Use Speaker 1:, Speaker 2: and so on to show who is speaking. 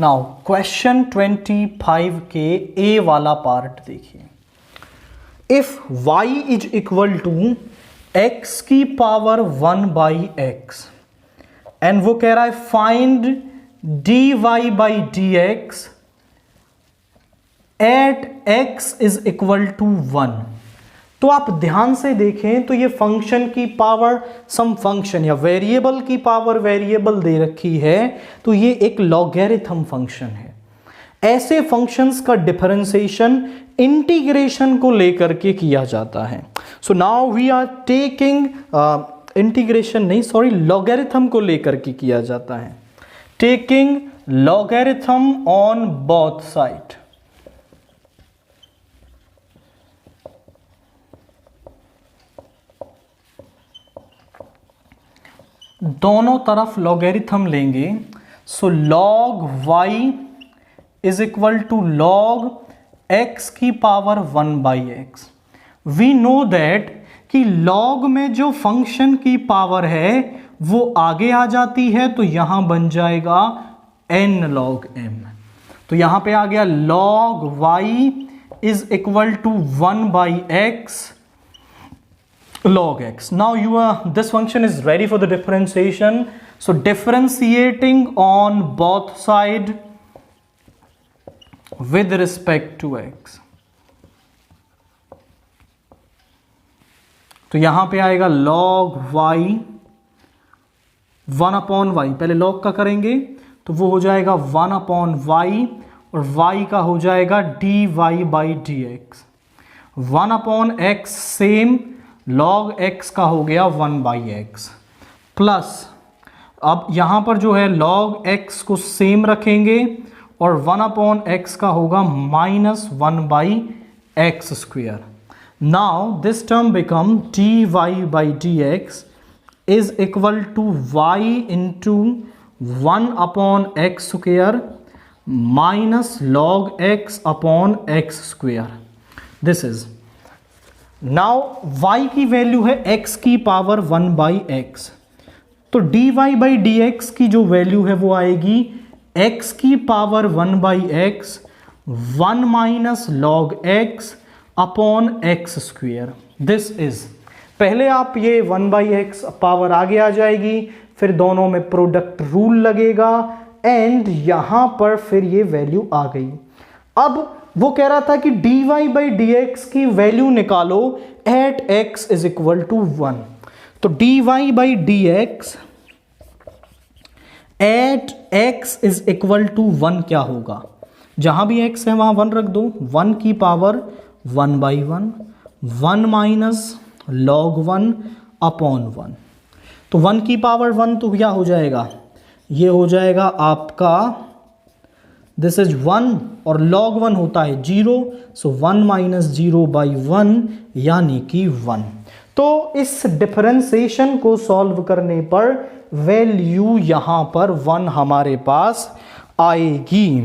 Speaker 1: Now question 25 के ए वाला part देखिए। If y is equal to x की पावर 1 बाई एक्स एंड वो कह रहा है find dy by D x at x is equal to 1। तो आप ध्यान से देखें तो ये फंक्शन की पावर सम फंक्शन या वेरिएबल की पावर वेरिएबल दे रखी है, तो ये एक लॉगरिथम फंक्शन है। ऐसे फंक्शंस का डिफरेंशिएशन इंटीग्रेशन को लेकर के किया जाता है। So now we are taking integration नहीं, सॉरी, लॉगरिथम को लेकर के किया जाता है। Taking logarithm on both side. दोनों तरफ लॉगरिथम लेंगे। So log y is equal to log x की power 1 by X. We know that कि लॉग में जो फंक्शन की पावर है वो आगे आ जाती है, तो यहां बन जाएगा n log m। तो यहां पे आ गया log y is equal to 1 by X log x. Now this function is ready for the differentiation. So differentiating on both side with respect to x. तो यहां पे आएगा log y 1 अपॉन y, पहले log का करेंगे तो वो हो जाएगा 1 अपॉन y और y का हो जाएगा dy by D x. 1 upon x same, log x का हो गया 1 बाई एक्स प्लस, अब यहां पर जो है log x को सेम रखेंगे और 1 अपॉन x का होगा minus 1 by x square. Now this term become dy by D x is equal to y into 1 upon x square minus log x upon x square. This is now y की value है x की power 1 by x, तो dy by D x की जो value है वो आएगी x की power 1 by x 1 minus log x upon x square. This is, पहले आप ये 1 बाई एक्स पावर आगे आ जाएगी, फिर दोनों में प्रोडक्ट रूल लगेगा एंड यहां पर फिर ये वैल्यू आ गई। अब वो कह रहा था कि dy बाई डी एक्स की वैल्यू निकालो at x is equal to 1। तो dy by D x at x is equal to 1 क्या होगा? जहां भी x है वहां 1 रख दो। 1 की power 1 by 1, 1 minus log 1 upon 1। तो 1 की पावर 1 तो क्या हो जाएगा? ये हो जाएगा आपका, दिस इज 1 और log 1 होता है 0, सो 1 माइनस 0 बाई 1 यानी कि 1। तो इस डिफरेंशिएशन को सॉल्व करने पर वैल्यू यहां पर 1 हमारे पास आएगी।